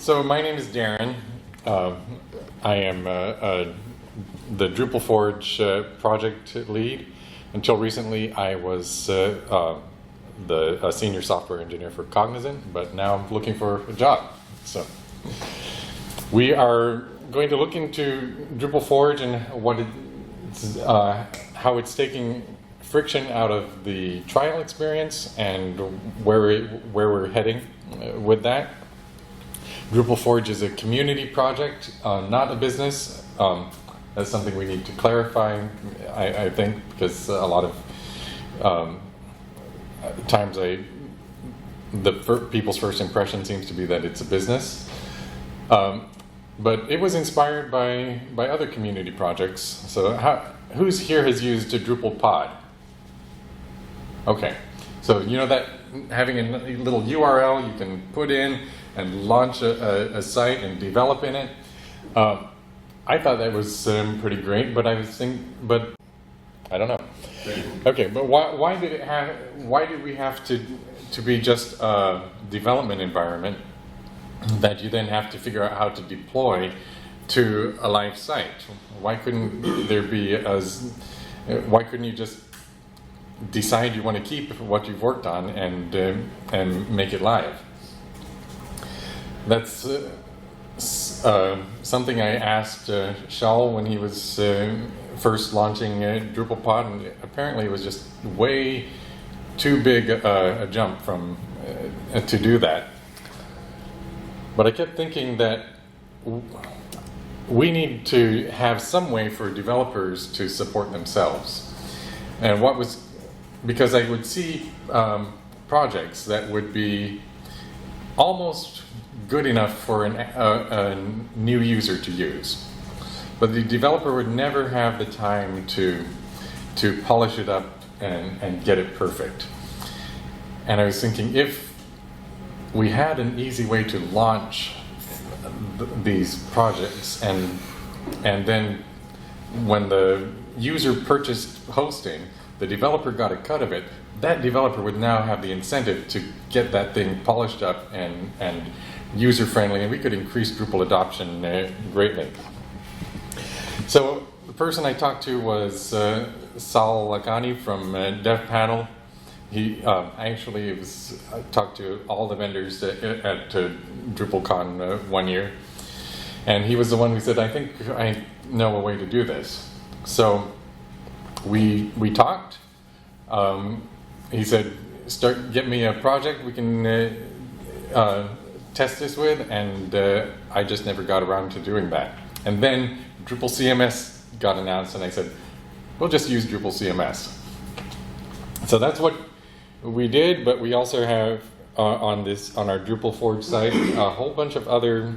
So my name is Darren. I am the Drupal Forge project lead. Until recently, I was a senior software engineer for Cognizant, but now I'm looking for a job. So we are going to look into Drupal Forge and how it's taking friction out of the trial experience and where we're heading with that. Drupal Forge is a community project, not a business. That's something we need to clarify, I think, because a lot of times people's first impression seems to be that it's a business. But it was inspired by other community projects. So who's here has used a Drupal pod? Okay, so you know that having a little URL you can put in and launch a site and develop in it. I thought that was pretty great, but I don't know. Okay, but why did we have to be just a development environment that you then have to figure out how to deploy to a live site? Why couldn't you just decide you want to keep what you've worked on and make it live? That's something I asked Shaul when he was first launching Drupal pod, and apparently it was just way too big a jump to do that. But I kept thinking that we need to have some way for developers to support themselves. And because I would see projects that would be almost good enough for a new user to use, but the developer would never have the time to polish it up and get it perfect. And I was thinking, if we had an easy way to launch these projects, and then when the user purchased hosting, the developer got a cut of it, that developer would now have the incentive to get that thing polished up and user-friendly, and we could increase Drupal adoption greatly. So the person I talked to was Saul Lagani from DevPanel. I talked to all the vendors at DrupalCon 1 year, and he was the one who said, I think I know a way to do this. So we talked. He said, get me a project we can test this with, and I just never got around to doing that. And then Drupal CMS got announced, and I said, we'll just use Drupal CMS. So that's what we did, but we also have on our Drupal Forge site a whole bunch of other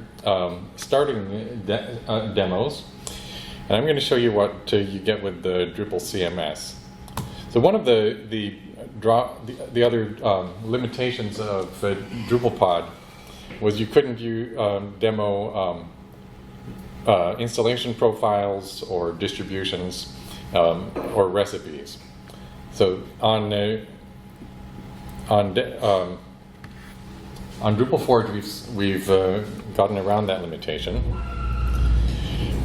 starting demos, and I'm going to show you what you get with the Drupal CMS. So one of the other limitations of DrupalPod was you couldn't demo installation profiles or distributions or recipes. So on Drupal Forge, we've gotten around that limitation.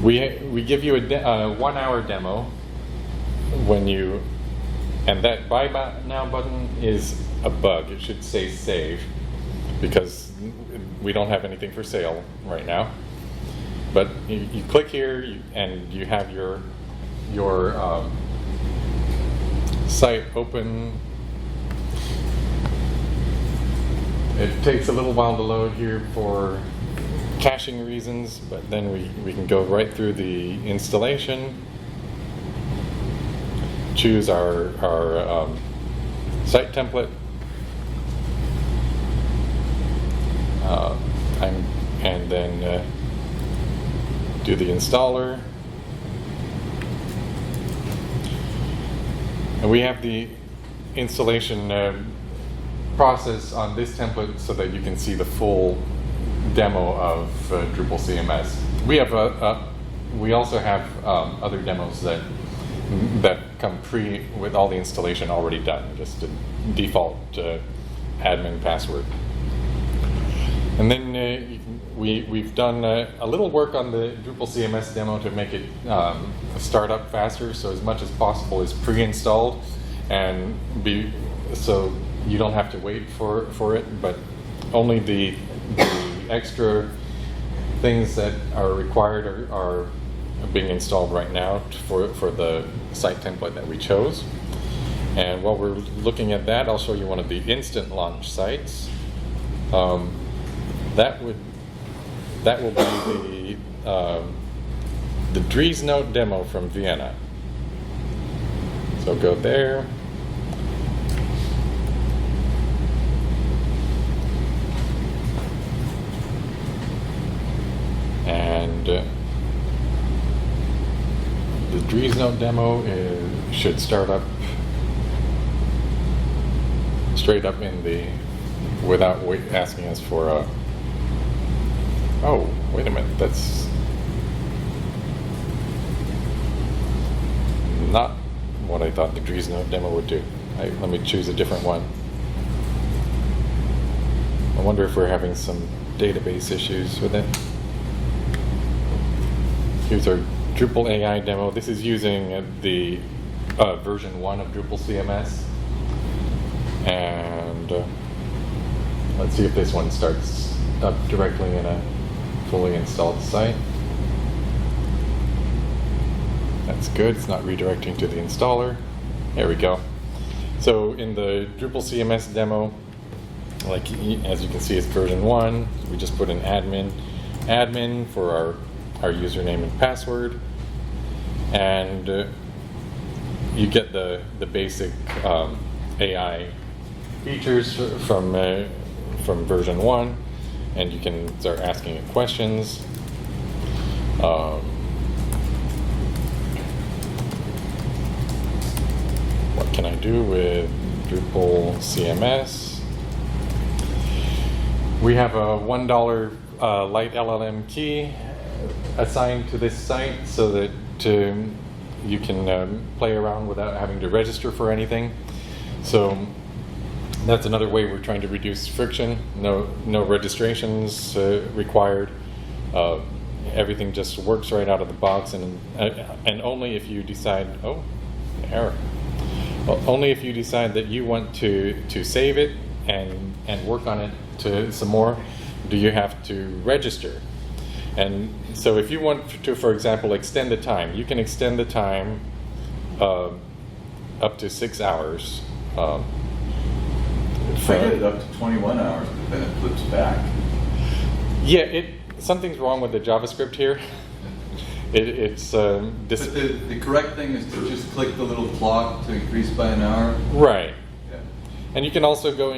We give you a 1 hour demo and that Buy Now button is a bug. It should say save, because we don't have anything for sale right now. But you click here and you have your site open. It takes a little while to load here for caching reasons, but then we can go right through the installation, choose our site template, and then do the installer. And we have the installation process on this template so that you can see the full demo of Drupal CMS. We also have other demos that come with all the installation already done, just a default admin password. And then we've done a little work on the Drupal CMS demo to make it start up faster, so as much as possible is pre-installed and so you don't have to wait for it, but only the extra things that are required are being installed right now for the site template that we chose. And while we're looking at that, I'll show you one of the instant launch sites. That will be the Dries Note demo from Vienna. So go there. And the Dries Note demo should start up straight up in the, without asking us for a, oh, wait a minute, that's not what I thought the Dries Note demo would do. Let me choose a different one. I wonder if we're having some database issues with it. Here's our Drupal AI demo. This is using the version 1 of Drupal CMS. And let's see if this one starts up directly in a fully installed site. That's good. It's not redirecting to the installer. There we go. So in the Drupal CMS demo, like as you can see, it's version 1. We just put an admin for our username and password, and you get the basic AI features from version 1, and you can start asking it questions. What can I do with Drupal CMS? We have a $1 light LLM key assigned to this site so that you can play around without having to register for anything. So that's another way we're trying to reduce friction. No registrations required. Everything just works right out of the box, and only if you decide, oh, error. Well, only if you decide that you want to save it and work on it some more, do you have to register. And so if you want to, for example, extend the time, you can extend the time up to 6 hours. I get it up to 21 hours, but then it flips back. Yeah, something's wrong with the JavaScript here. But the correct thing is to just click the little clock to increase by an hour. Right. Yeah. And you can also go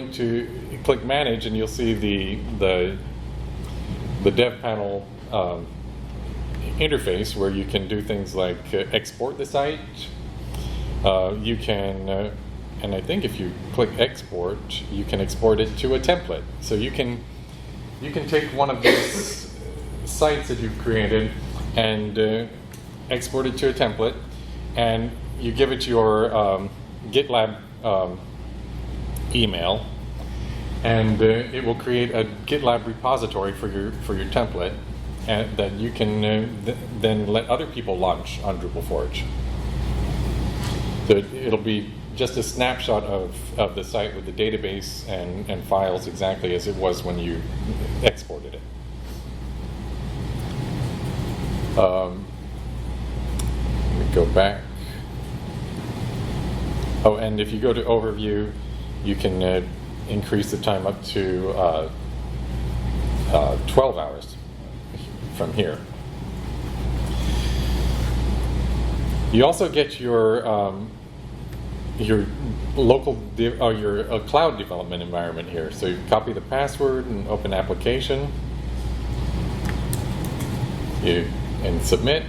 click Manage, and you'll see the dev panel interface where you can do things like export the site. You can, and I think if you click export, you can export it to a template. So you can take one of these sites that you've created and export it to a template, and you give it your GitLab email, and it will create a GitLab repository for your template, and that you can then let other people launch on Drupal Forge. So it'll be just a snapshot of the site with the database and files exactly as it was when you exported it. Let me go back. Oh, and if you go to Overview, you can increase the time up to 12 hours from here. You also get your local your cloud development environment here. So you copy the password and open application. And submit.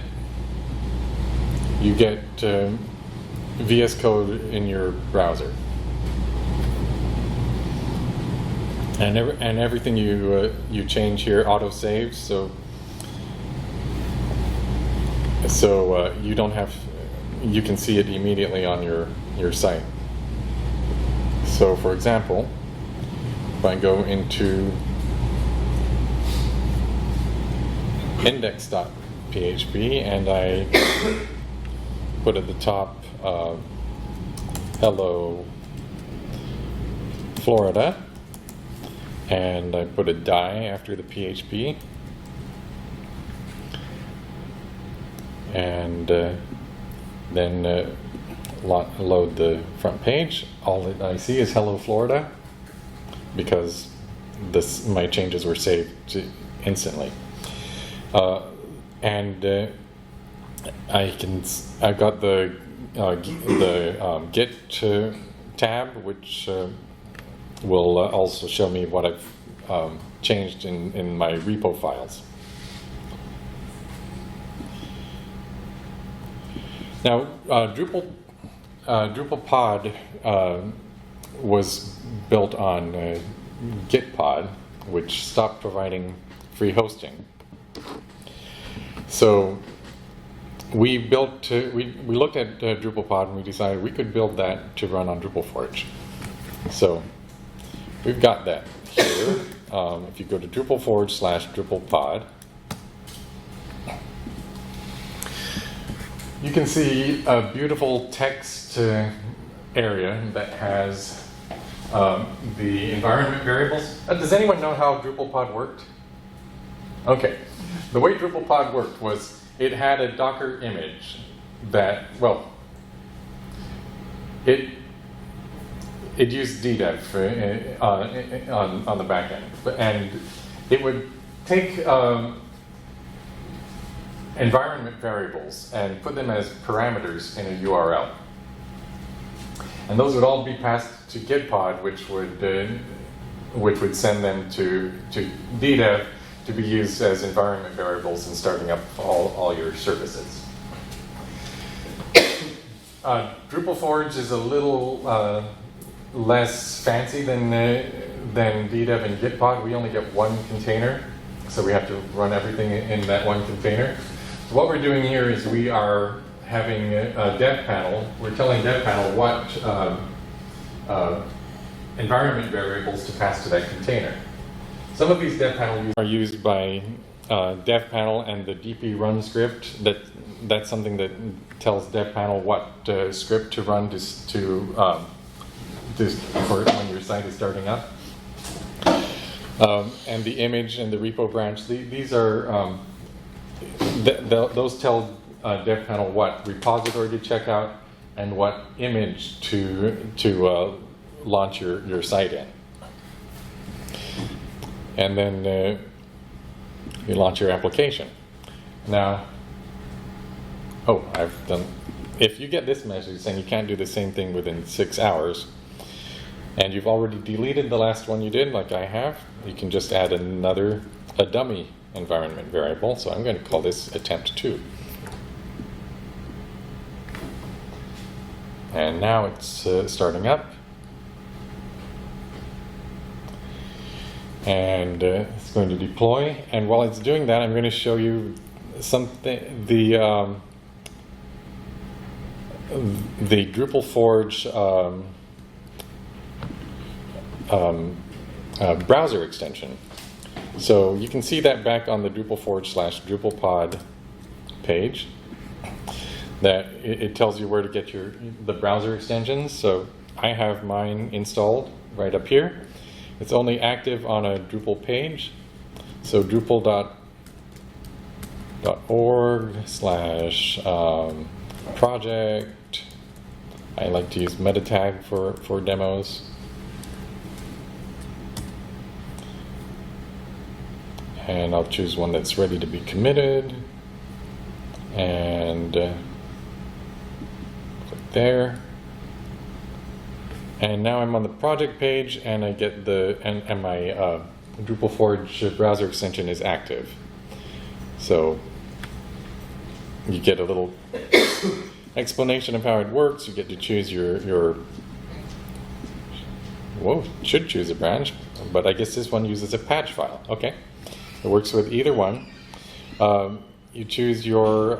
You get VS Code in your browser, and everything you change here auto saves. So you don't have. You can see it immediately on your site. So, for example, if I go into index.php, and I put at the top hello Florida, and I put a die after the PHP, and then load the front page. All that I see is hello Florida, because my changes were saved instantly. And I've got the Git tab, which will also show me what I've changed in my repo files. Now, Drupal Pod was built on Gitpod, which stopped providing free hosting. So we looked at Drupal Pod, and we decided we could build that to run on Drupal Forge. So we've got that here. If you go to Drupal Forge /Drupal Pod, you can see a beautiful text area that has the environment variables. Does anyone know how Drupal Pod worked? Okay. The way Drupal Pod worked was it had a Docker image that, well, it used DDEV on the back end, and it would take environment variables and put them as parameters in a URL. And those would all be passed to Gitpod, which would send them to DDEV to be used as environment variables in starting up all your services. Drupal Forge is a little less fancy than DDEV and Gitpod. We only get one container, so we have to run everything in that one container. So what we're doing here is we are having a dev panel. We're telling dev panel what environment variables to pass to that container. Some of these dev panels are used by dev panel and the dp run script. That's something that tells dev panel what script to run for when your site is starting up. And the image and the repo branch. These are those tell dev panel what repository to check out and what image to launch your site in. And then you launch your application. Now, if you get this message saying you can't do the same thing within 6 hours, and you've already deleted the last one you did, like I have, you can just add a dummy environment variable. So I'm going to call this attempt 2. And now it's starting up. And it's going to deploy. And while it's doing that, I'm going to show you something. The Drupal Forge browser extension. So you can see that back on the Drupal Forge /Drupal Pod page. That it tells you where to get the browser extensions. So I have mine installed right up here. It's only active on a Drupal page. So Drupal.org/project. I like to use meta tag for demos. And I'll choose one that's ready to be committed. And click there. And now I'm on the project page, and I get and my Drupal Forge browser extension is active. So you get a little explanation of how it works. You get to choose your should choose a branch, but I guess this one uses a patch file. Okay, it works with either one. You choose your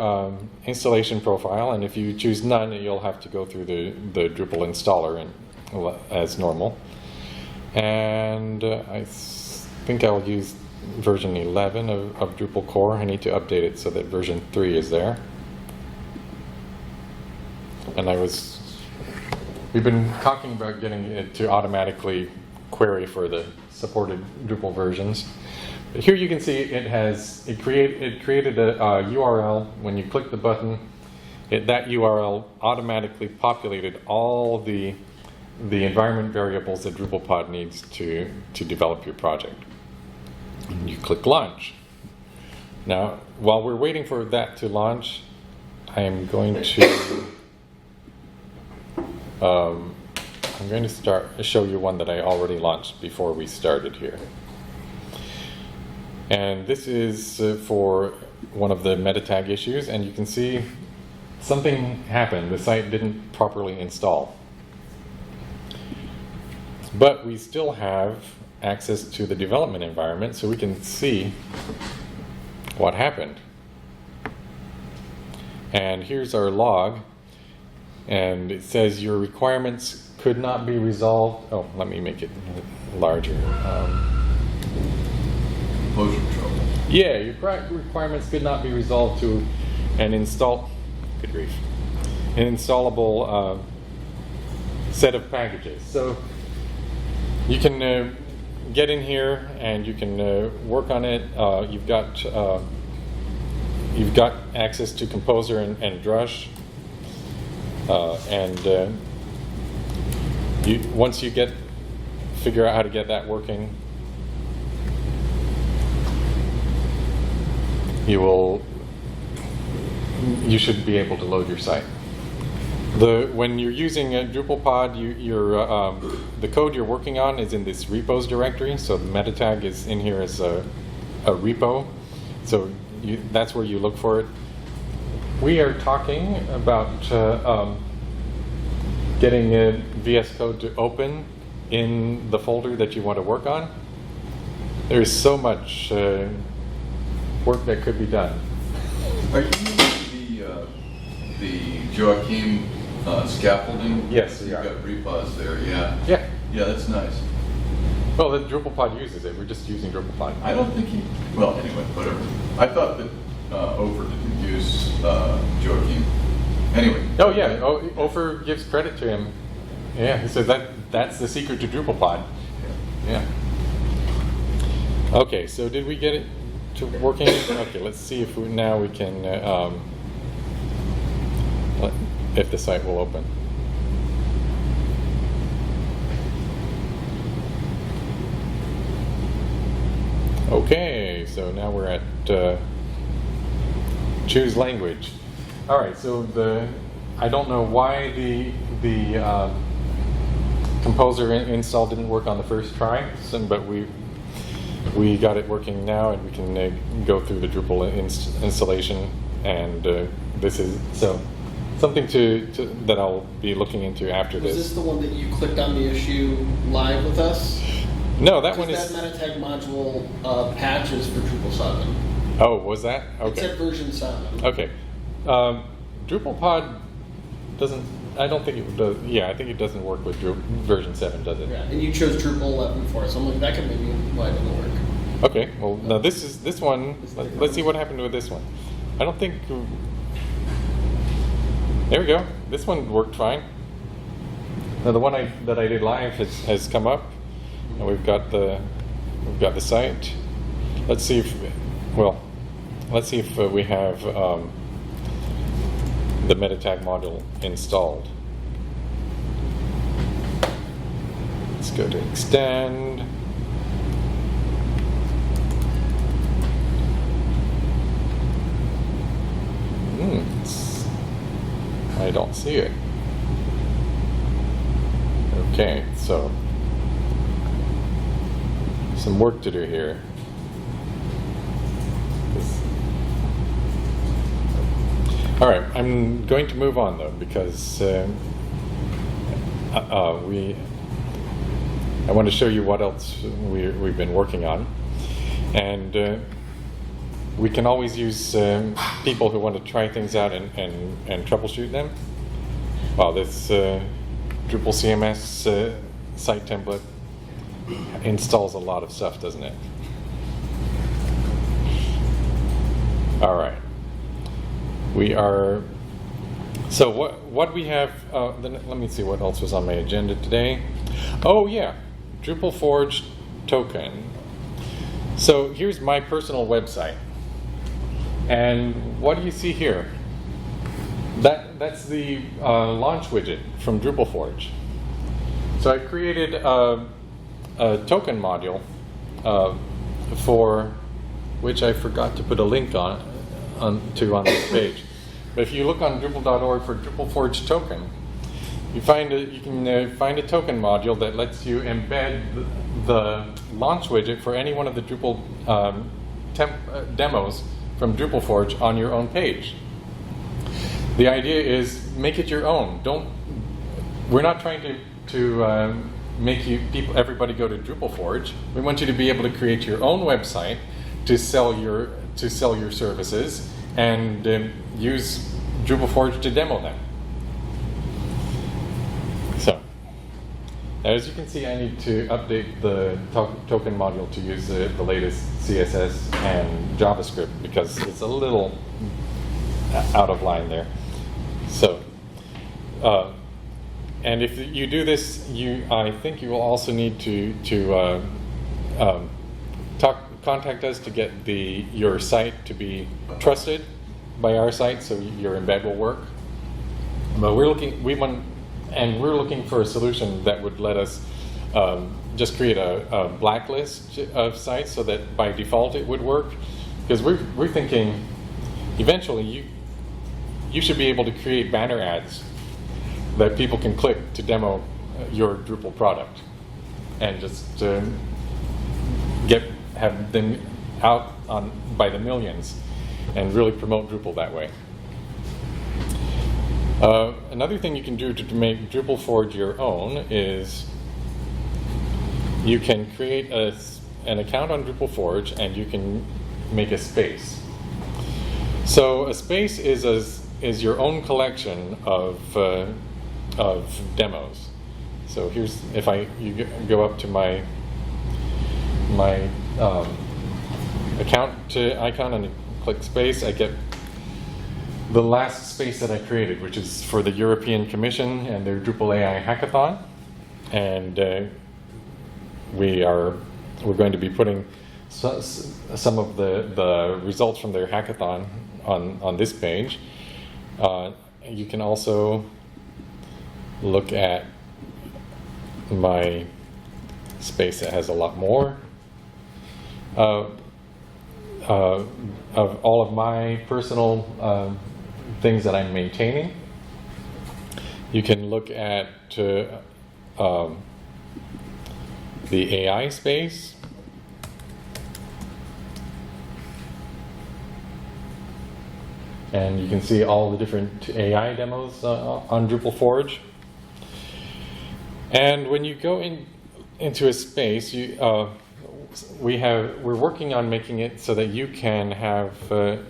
installation profile, and if you choose none, you'll have to go through the Drupal installer as normal. And I think I'll use version 11 of Drupal core. I need to update it so that version 3 is there. And we've been talking about getting it to automatically query for the supported Drupal versions. But here you can see it created a URL. When you click the button, that URL automatically populated all the environment variables that DrupalPod needs to develop your project. And you click launch. Now, while we're waiting for that to launch, I am going to show you one that I already launched before we started here. And this is for one of the meta tag issues, and you can see something happened. The site didn't properly install. But we still have access to the development environment, so we can see what happened. And here's our log, and it says your requirements could not be resolved. Oh, let me make it larger. Composer trouble. Yeah, your requirements could not be resolved to an good grief, an installable set of packages. So you can get in here and you can work on it. You've got access to Composer and Drush, once you figure out how to get that working, you should be able to load your site. When you're using DrupalPod, the code you're working on is in this repos directory, so the meta tag is in here as a repo, so that's where you look for it. We are talking about getting VS Code to open in the folder that you want to work on. There's so much work that could be done. Are you using the Joachim scaffolding? Yes, we You've are. got repos there, yeah. Yeah. Yeah, that's nice. Well, the DrupalPod uses it. We're just using DrupalPod. I don't think well, anyway, whatever. I thought that Ofer didn't use Joachim. Anyway. Oh, yeah. Ofer gives credit to him. Yeah, he says that's the secret to DrupalPod. Yeah. Okay, so did we get it to working? Okay, let's see if now we can, if the site will open. Okay, so now we're at choose language. All right, so I don't know why the Composer install didn't work on the first try, but we got it working now, and we can go through the Drupal installation, and this is something that I'll be looking into after this. Was this the one that you clicked on the issue live with us? No, that one is. That meta tag module patches for Drupal 7. Oh, was that? Okay. It's at version 7. Okay. DrupalPod doesn't. I don't think it does. Yeah, I think it doesn't work with version 7, does it? Yeah, and you chose Drupal 11 for it, so I'm like, that could maybe why it didn't work. Okay. Well, now this one. Let's see what happened with this one. I don't think. There we go. This one worked fine. Now the one that I did live has come up, and we've got the site. Let's see if we have the meta tag module installed. Let's go to extend. I don't see it. Okay, so some work to do here. All right, I'm going to move on though, because I want to show you what else we've been working on, and we can always use people who want to try things out and troubleshoot them. Wow, this Drupal CMS site template installs a lot of stuff, doesn't it? All right. We are. So what we have? Then let me see what else was on my agenda today. Oh yeah, Drupal Forge token. So here's my personal website, and what do you see here? That's the launch widget from Drupal Forge. So I created a token module for which I forgot to put a link on this page. But if you look on Drupal.org for Drupal Forge token, you can find a token module that lets you embed the launch widget for any one of the Drupal demos from Drupal Forge on your own page. The idea is make it your own. We're not trying to make everybody go to Drupal Forge. We want you to be able to create your own website to sell your services and use Drupal Forge to demo them. So, as you can see, I need to update the token module to use the latest CSS and JavaScript because it's a little out of line there. So, and if you do this, I think you will also need to contact us to get your site to be trusted by our site, so your embed will work. But we're looking for a solution that would let us just create a blacklist of sites so that by default it would work. Because we're thinking eventually you should be able to create banner ads that people can click to demo your Drupal product, and just have them out by the millions, and really promote Drupal that way. Another thing you can do to make Drupal Forge your own is you can create an account on Drupal Forge, and you can make a space. So a space is your own collection of demos. So here's, if you go up to my account icon and click space, I get the last space that I created, which is for the European Commission and their Drupal AI hackathon, and we're going to be putting some of the results from their hackathon on this page. You can also look at my space that has a lot more of all of my personal things that I'm maintaining. You can look at the AI space. And you can see all the different AI demos on Drupal Forge. And when you go into a space, we're working on making it so that you can have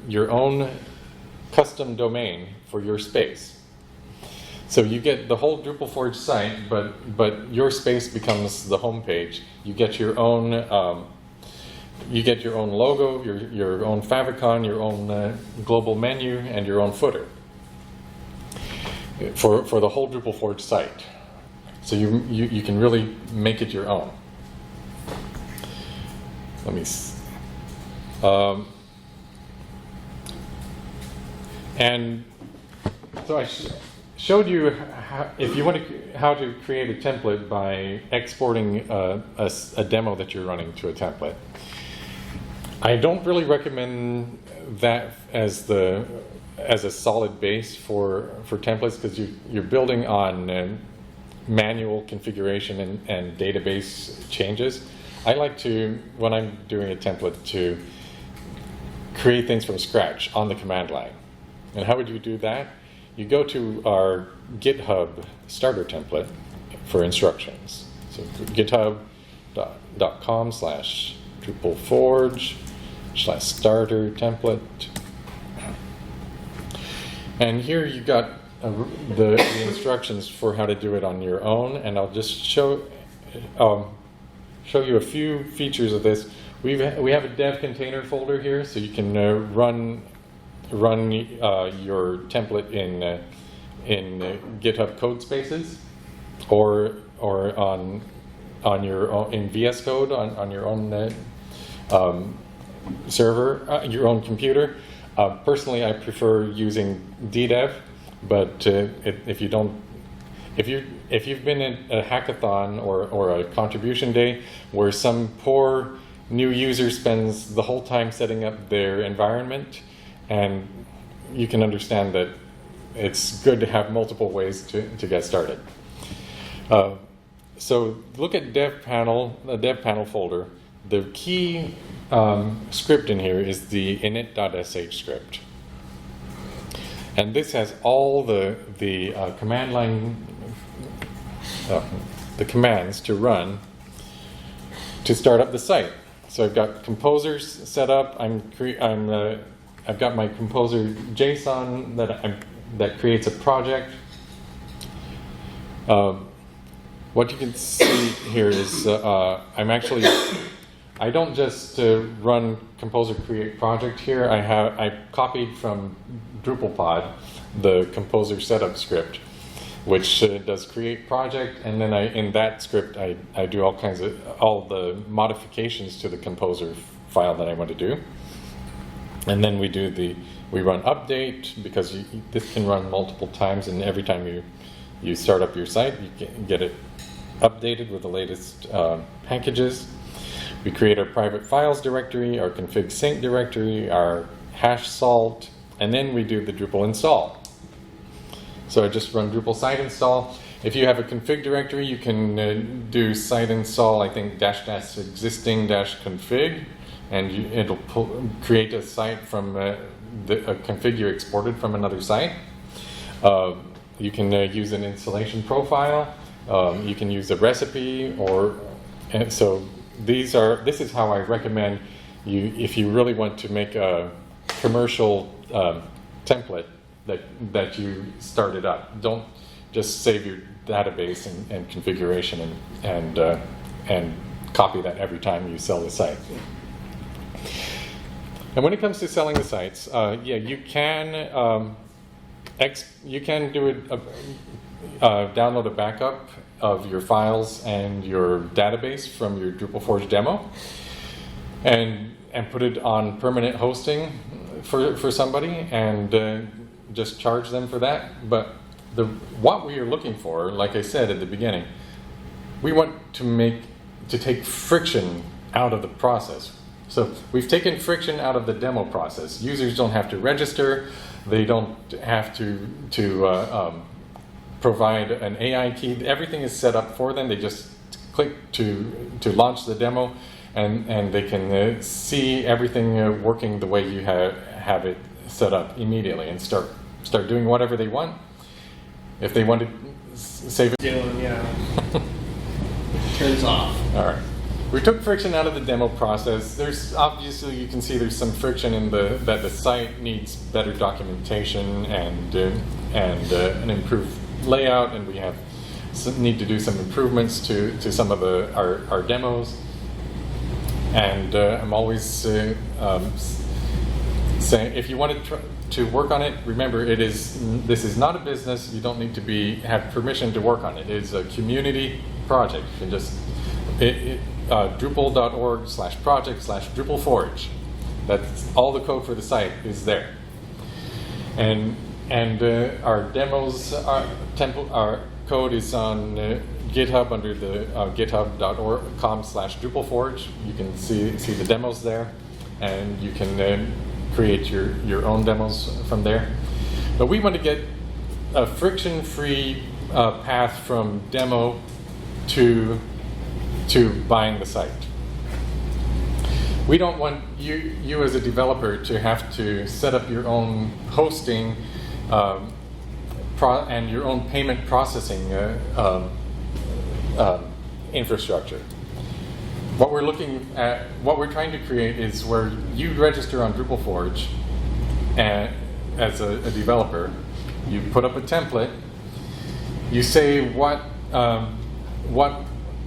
your own custom domain for your space. So you get the whole Drupal Forge site, but your space becomes the home page. You get your own logo, your own favicon, your own global menu, and your own footer for the whole Drupal Forge site. So you can really make it your own. Let me see. And so I showed you how to create a template by exporting a demo that you're running to a template. I don't really recommend that as a solid base for templates, because you're building on manual configuration and database changes. I like to, when I'm doing a template, to create things from scratch on the command line. And how would you do that? You go to our GitHub starter template for instructions. So github.com/DrupalForge/starter template. And here you got the instructions for how to do it on your own, and I'll just show you a few features of this. We have a dev container folder here, so you can run run your template in GitHub code spaces, or on your own, in VS Code on your own server, your own computer. Personally, I prefer using DDEV, but if you've been in a hackathon or a contribution day where some poor new user spends the whole time setting up their environment, and you can understand that it's good to have multiple ways to get started. So look at the dev panel folder. The key script in here is the init.sh script. And this has all the command line, the commands to run to start up the site. So I've got composers set up. I've got my composer JSON that creates a project. What you can see here is I don't just run composer create project here. I copied from DrupalPod the composer setup script, which does create project, and then in that script I do all the modifications to the composer file that I want to do, and then we run update, because this can run multiple times, and every time you start up your site, you can get it updated with the latest packages. We create our private files directory, our config sync directory, our hash salt, and then we do the Drupal install. So I just run Drupal site install. If you have a config directory, you can do site install, I think -- existing -config, and it'll create a site from a config you exported from another site. You can use an installation profile. You can use a recipe, so this is how I recommend you, if you really want to make a commercial template that you start it up. Don't just save your database and configuration and copy that every time you sell the site. And when it comes to selling the sites, you can do it. Download a backup of your files and your database from your Drupal Forge demo, and put it on permanent hosting for somebody, and just charge them for that. But what we are looking for, like I said at the beginning, we want to take friction out of the process. So we've taken friction out of the demo process. Users don't have to register. They don't have to provide an AI key. Everything is set up for them. They just click to launch the demo, and they can see everything working the way you have it set up immediately, and start doing whatever they want. If they want to save it, turns off. all right. We took friction out of the demo process. There's obviously, you can see there's some friction in that the site needs better documentation and an improved layout, and we need to do some improvements to some of our demos. And I'm always saying, if you want to work on it, remember this is not a business. You don't need to have permission to work on it. It's a community project. You can just Drupal.org/project/Drupal Forge. That's all the code for the site is there. And our demos, our code is on GitHub under the github.com/Drupal Forge. You can see the demos there, and you can create your own demos from there. But we want to get a friction-free path from demo to buying the site. We don't want you as a developer to have to set up your own hosting and your own payment processing infrastructure. What we're trying to create is where you register on Drupal Forge as a developer. You put up a template. You say what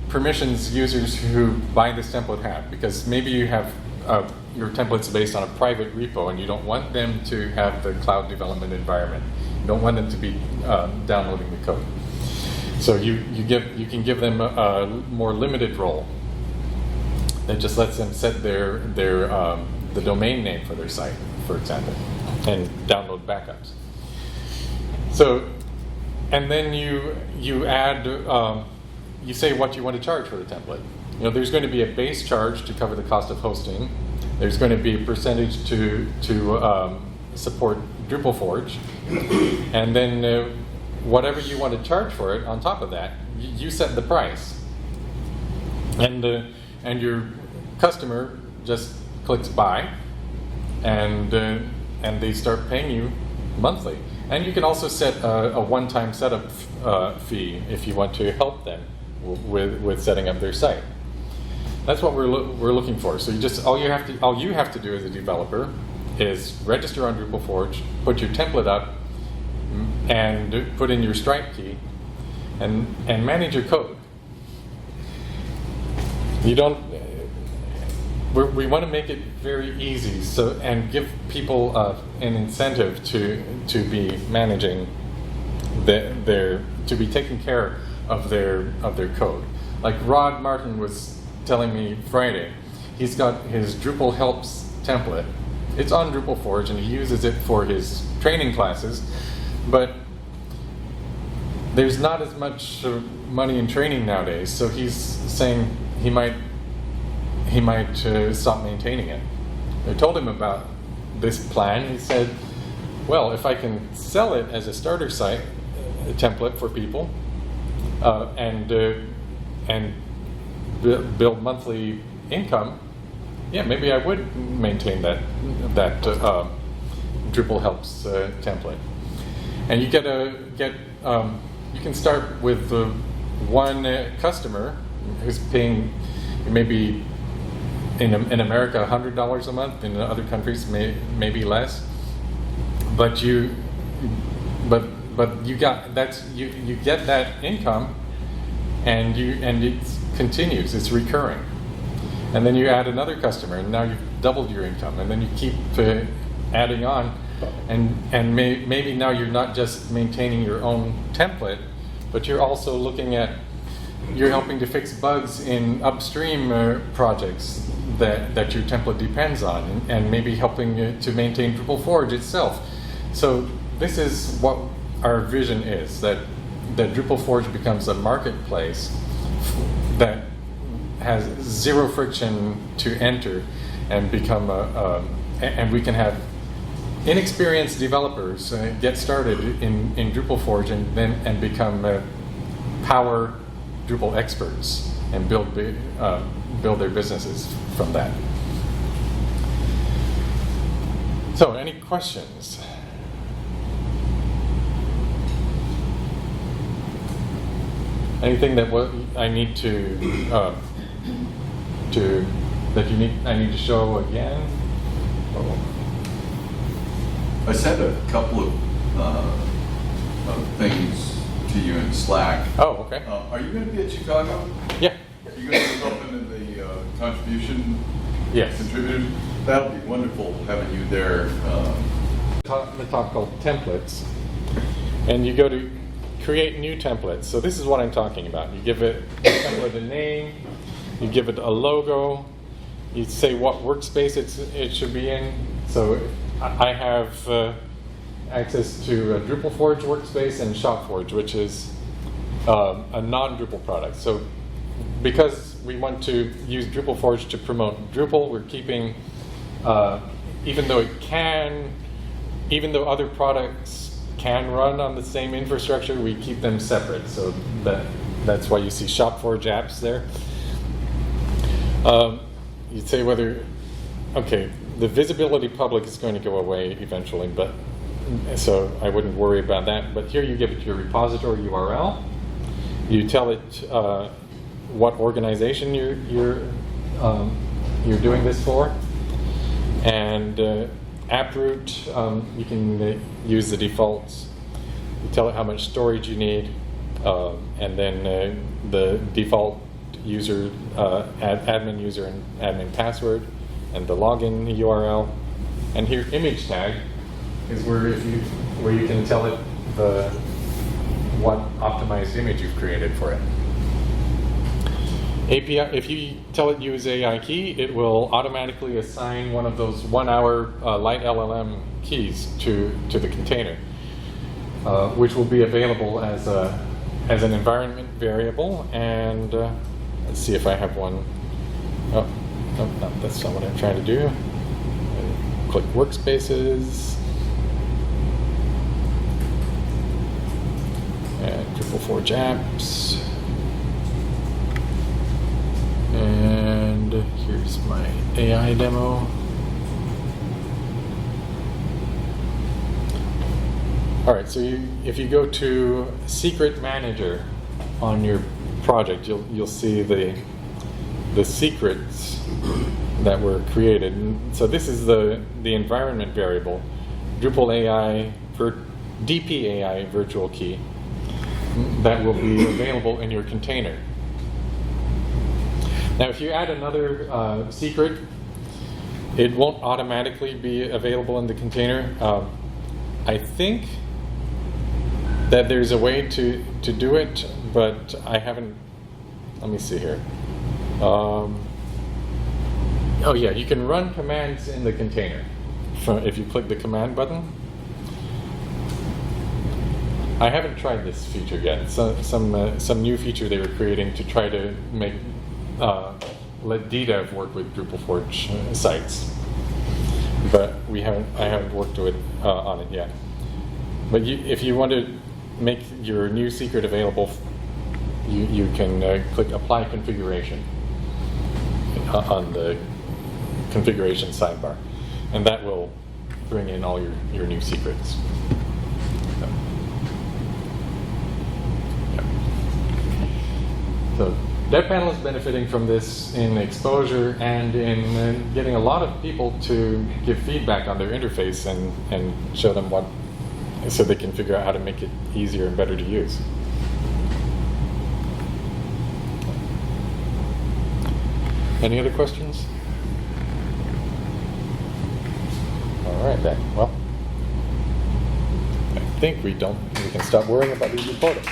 permissions users who buy this template have, because maybe you have your templates based on a private repo, and you don't want them to have the cloud development environment. You don't want them to be downloading the code. So you can give them a more limited role that just lets them set the domain name for their site, for example, and download backups. So, and then you add, you say what you want to charge for the template. You know, there's going to be a base charge to cover the cost of hosting. There's going to be a percentage to support Drupal Forge, and then whatever you want to charge for it on top of that, you set the price, and your customer just clicks buy, and they start paying you monthly. And you can also set a one-time setup fee if you want to help them with setting up their site. That's what we're looking for. So all you have to do as a developer is register on Drupal Forge, put your template up, and put in your Stripe key, and manage your code. You don't. We want to make it very easy, and give people an incentive to be managing to be taking care of their code. Like Rod Martin was telling me Friday, he's got his Drupal Helps template. It's on Drupal Forge, and he uses it for his training classes, but there's not as much money in training nowadays, so he's saying he might stop maintaining it. I told him about this plan. He said, well, if I can sell it as a starter site, a template for people, and build monthly income, yeah, maybe I would maintain that Drupal Helps template. And you you can start with one customer who's paying maybe in America $100 a month. In other countries maybe less. But you get that income, and it continues. It's recurring. And then you add another customer, and now you've doubled your income. And then you keep adding on, and maybe now you're not just maintaining your own template, but you're also you're helping to fix bugs in upstream projects that your template depends on, and maybe helping to maintain Drupal Forge itself. So this is what our vision is, that Drupal Forge becomes a marketplace that has zero friction to enter, and become and we can have inexperienced developers get started in Drupal Forge, and become power Drupal experts, and build their businesses from that. So, any questions? Anything that I need I need to show again? I sent a couple of things to you in Slack. Oh, okay. Are you going to be at Chicago? Yeah. Are you going to be open in the contribution? Yes. Contributors? That'll be wonderful having you there. The talk called templates, and you go to create new templates. So this is what I'm talking about. You give it a template a name, you give it a logo, you say what workspace it should be in. So I have access to a Drupal Forge workspace and ShopForge, which is a non-Drupal product. So because we want to use Drupal Forge to promote Drupal, we're keeping, even though other products can run on the same infrastructure, we keep them separate. So that's why you see ShopForge apps there. You'd say the visibility public is going to go away eventually, but so I wouldn't worry about that. But here you give it your repository URL. You tell it what organization you're doing this for, and AppRoot, you can use the defaults. You tell it how much storage you need, and then the default user, admin user and admin password, and the login URL. And here, image tag is where you can tell it what optimized image you've created for it. API, if you tell it use AI key, it will automatically assign one of those 1 hour light LLM keys to the container, which will be available as an environment variable. And let's see if I have one. Oh, no, that's not what I'm trying to do. Click workspaces. And Drupal Forge apps. And here's my AI demo. All right, so if you go to Secret Manager on your project, you'll see the secrets that were created. And so this is the environment variable, Drupal AI DP AI virtual key that will be available in your container. Now, if you add another secret, it won't automatically be available in the container. I think that there's a way to do it, but I haven't. Let me see here. Oh yeah, you can run commands in the container if you click the command button. I haven't tried this feature yet. Some new feature they were creating to try to make let DDEV work with Drupal Forge sites, but I haven't worked with on it yet. But if you want to make your new secret available, you can click Apply Configuration on the configuration sidebar, and that will bring in all your new secrets. So DevPanel is benefiting from this in exposure and in getting a lot of people to give feedback on their interface and show them so they can figure out how to make it easier and better to use. Any other questions? All right then. Well, I think we can stop worrying about these reporting.